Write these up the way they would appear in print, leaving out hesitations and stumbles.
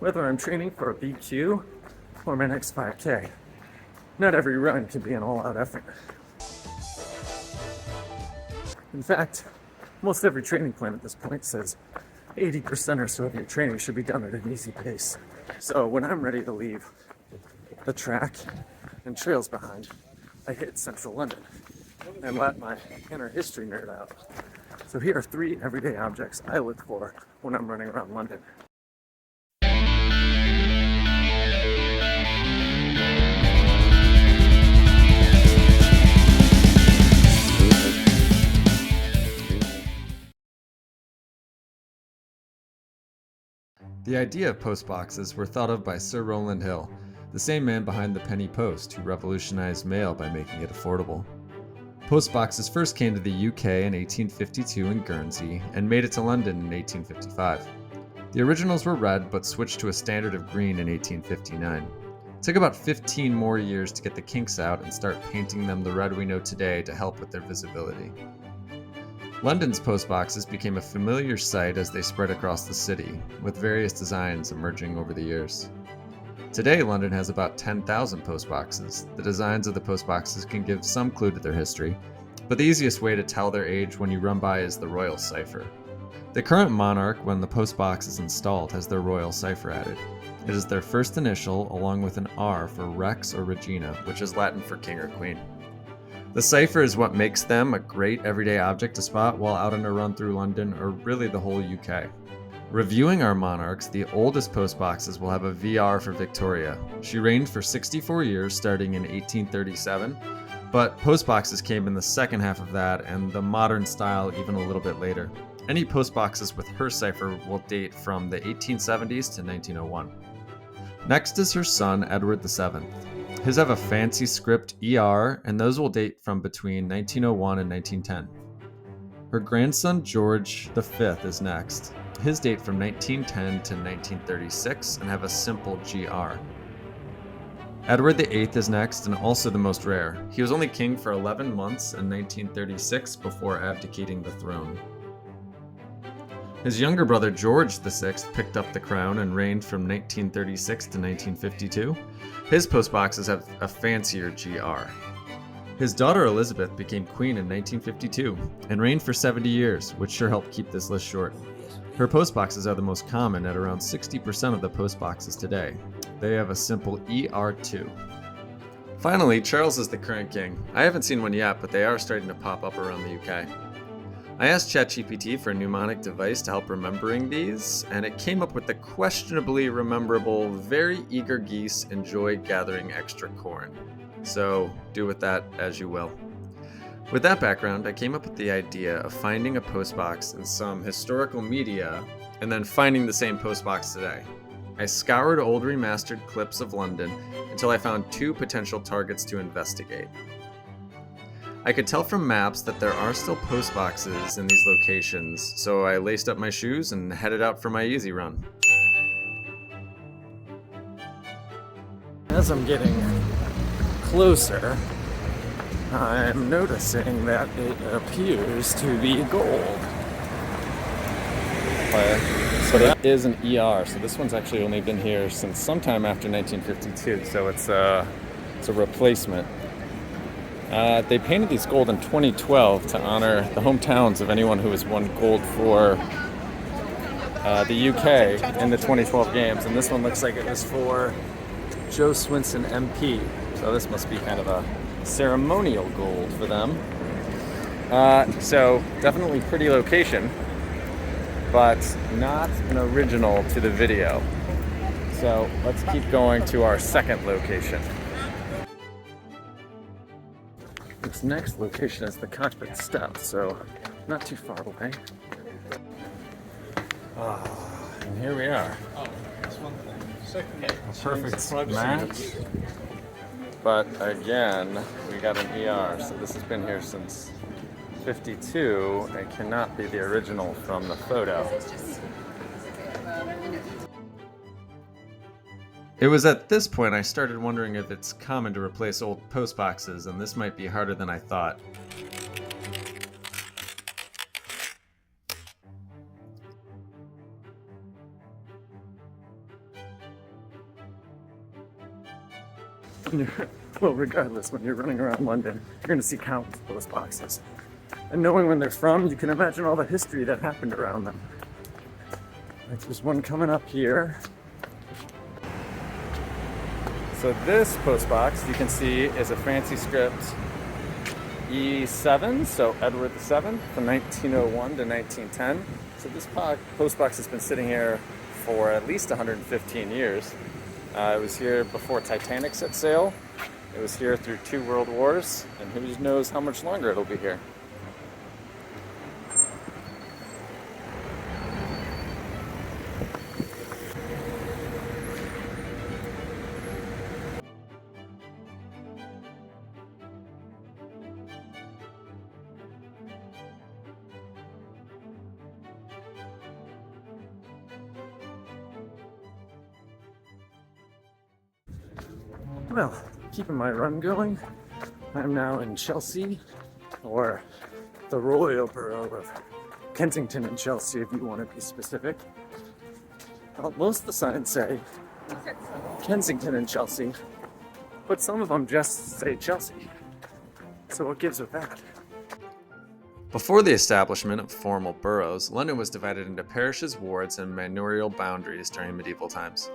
whether I'm training for a BQ or my next 5K. Not every run can be an all-out effort. In fact, most every training plan at this point says 80% or so of your training should be done at an easy pace. So when I'm ready to leave the track and trails behind, I hit central London and let my inner history nerd out. So here are 3 everyday objects I look for when I'm running around London. The idea of postboxes were thought of by Sir Rowland Hill, the same man behind the penny post who revolutionized mail by making it affordable. Postboxes first came to the UK in 1852 in Guernsey and made it to London in 1855. The originals were red but switched to a standard of green in 1859. It took about 15 more years to get the kinks out and start painting them the red we know today to help with their visibility. London's postboxes became a familiar sight as they spread across the city, with various designs emerging over the years. Today, London has about 10,000 postboxes. The designs of the postboxes can give some clue to their history, but the easiest way to tell their age when you run by is the royal cipher. The current monarch, when the postbox is installed, has their royal cipher added. It is their first initial, along with an R for Rex or Regina, which is Latin for king or queen. The cipher is what makes them a great everyday object to spot while out on a run through London or really the whole UK. Reviewing our monarchs, the oldest postboxes will have a VR for Victoria. She reigned for 64 years starting in 1837, but postboxes came in the second half of that and the modern style even a little bit later. Any postboxes with her cipher will date from the 1870s to 1901. Next is her son, Edward VII. His have a fancy script ER, and those will date from between 1901 and 1910. Her grandson, George V, is next. His date from 1910 to 1936 and have a simple GR. Edward VIII is next and also the most rare. He was only king for 11 months in 1936 before abdicating the throne. His younger brother George VI picked up the crown and reigned from 1936 to 1952. His postboxes have a fancier GR. His daughter Elizabeth became queen in 1952 and reigned for 70 years, which sure helped keep this list short. Her postboxes are the most common at around 60% of the postboxes today. They have a simple ER2. Finally, Charles is the current king. I haven't seen one yet, but they are starting to pop up around the UK. I asked ChatGPT for a mnemonic device to help remembering these, and it came up with the questionably rememberable, very eager geese enjoy gathering extra corn. So do with that as you will. With that background, I came up with the idea of finding a postbox in some historical media and then finding the same postbox today. I scoured old remastered clips of London until I found 2 potential targets to investigate. I could tell from maps that there are still postboxes in these locations, so I laced up my shoes and headed out for my easy run. As I'm getting closer, I'm noticing that it appears to be gold. But it is an ER, so this one's actually only been here since sometime after 1952, so it's a replacement. They painted these gold in 2012 to honor the hometowns of anyone who has won gold for the UK in the 2012 games, and this one looks like it was for Joe Swinson MP, so this must be kind of a ceremonial gold for them. So definitely pretty location, but not an original to the video. So let's keep going to our second location. This next location is the cockpit steps, so not too far away. And here we are. A perfect match. But again, we got an ER, so this has been here since 52. It cannot be the original from the photo. It was at this point I started wondering if it's common to replace old postboxes, and this might be harder than I thought. well, regardless, when you're running around London, you're going to see countless post boxes. And knowing when they're from, you can imagine all the history that happened around them. Like there's one coming up here. So this post box, you can see, is a fancy script E7, so Edward VII, from 1901 to 1910. So this post box has been sitting here for at least 115 years. It was here before Titanic set sail. It was here through 2 world wars, and who knows how much longer it'll be here. Well, keeping my run going, I'm now in Chelsea, or the Royal Borough of Kensington and Chelsea, if you want to be specific. Well, most of the signs say Kensington and Chelsea, but some of them just say Chelsea. So what gives with that? Before the establishment of formal boroughs, London was divided into parishes, wards, and manorial boundaries during medieval times.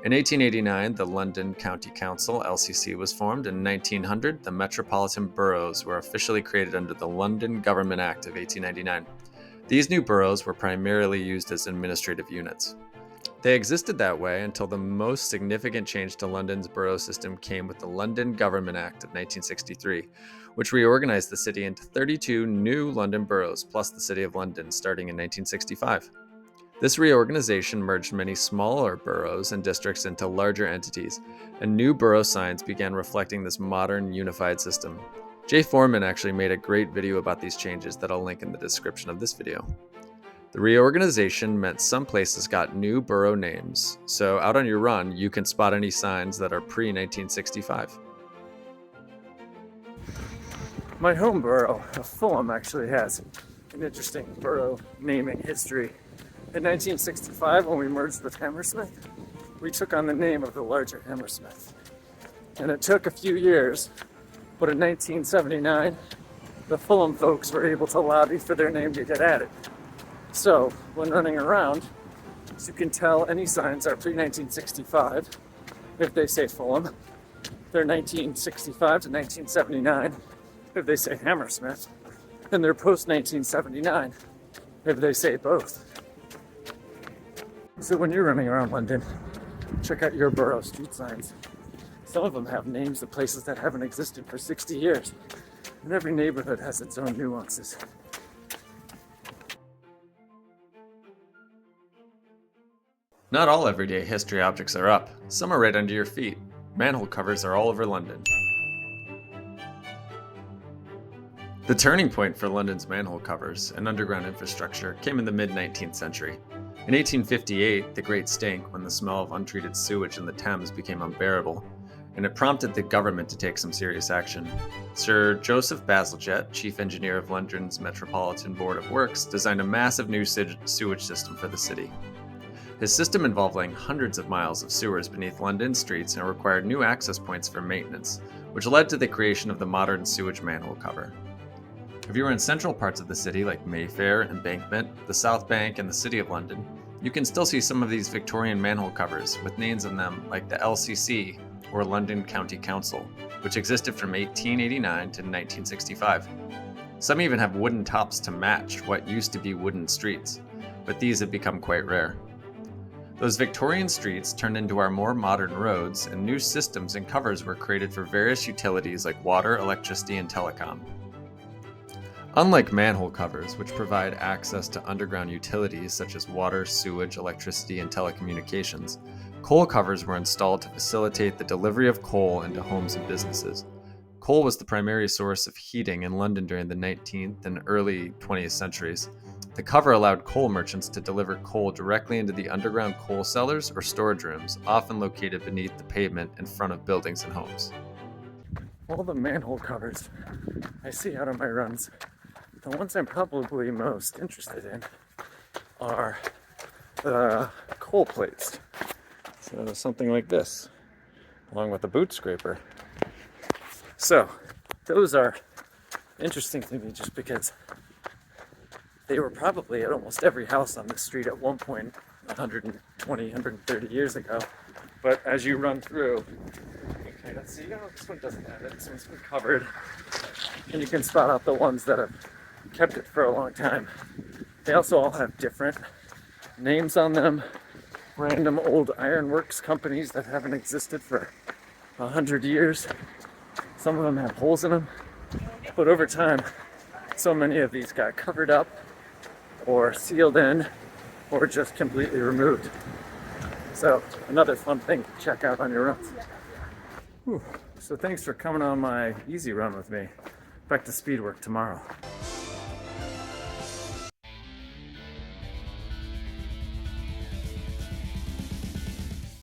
In 1889, the London County Council, LCC, was formed. In 1900, the Metropolitan Boroughs were officially created under the London Government Act of 1899. These new boroughs were primarily used as administrative units. They existed that way until the most significant change to London's borough system came with the London Government Act of 1963, which reorganized the city into 32 new London boroughs plus the City of London starting in 1965. This reorganization merged many smaller boroughs and districts into larger entities, and new borough signs began reflecting this modern, unified system. Jay Foreman actually made a great video about these changes that I'll link in the description of this video. The reorganization meant some places got new borough names, so out on your run, you can spot any signs that are pre-1965. My home borough of Fulham actually has an interesting borough naming history. In 1965, when we merged with Hammersmith, we took on the name of the larger Hammersmith. And it took a few years, but in 1979, the Fulham folks were able to lobby for their name to get added. So, when running around, as you can tell, any signs are pre-1965 if they say Fulham. They're 1965 to 1979 if they say Hammersmith. And they're post-1979 if they say both. So when you're running around London, check out your borough street signs. Some of them have names of places that haven't existed for 60 years. And every neighborhood has its own nuances. Not all everyday history objects are up. Some are right under your feet. Manhole covers are all over London. The turning point for London's manhole covers and underground infrastructure came in the mid-19th century. In 1858, the Great Stink, when the smell of untreated sewage in the Thames became unbearable, and it prompted the government to take some serious action. Sir Joseph Bazalgette, chief engineer of London's Metropolitan Board of Works, designed a massive new sewage system for the city. His system involved laying hundreds of miles of sewers beneath London streets and required new access points for maintenance, which led to the creation of the modern sewage manhole cover. If you are in central parts of the city like Mayfair, Embankment, the South Bank, and the City of London, you can still see some of these Victorian manhole covers with names on them like the LCC or London County Council, which existed from 1889 to 1965. Some even have wooden tops to match what used to be wooden streets, but these have become quite rare. Those Victorian streets turned into our more modern roads, and new systems and covers were created for various utilities like water, electricity, and telecom. Unlike manhole covers, which provide access to underground utilities such as water, sewage, electricity, and telecommunications, coal covers were installed to facilitate the delivery of coal into homes and businesses. Coal was the primary source of heating in London during the 19th and early 20th centuries. The cover allowed coal merchants to deliver coal directly into the underground coal cellars or storage rooms, often located beneath the pavement in front of buildings and homes. All the manhole covers I see out on my runs, the ones I'm probably most interested in are the coal plates. So something like this, along with a boot scraper. So those are interesting to me just because they were probably at almost every house on this street at one point 120, 130 years ago. But as you run through, okay, let's see, this one doesn't have it, this one's been covered. And you can spot out the ones that have kept it for a long time. They also all have different names on them, random old ironworks companies that haven't existed for 100 years. Some of them have holes in them, but over time, so many of these got covered up or sealed in or just completely removed. So another fun thing to check out on your runs. Whew. So thanks for coming on my easy run with me. Back to speed work tomorrow.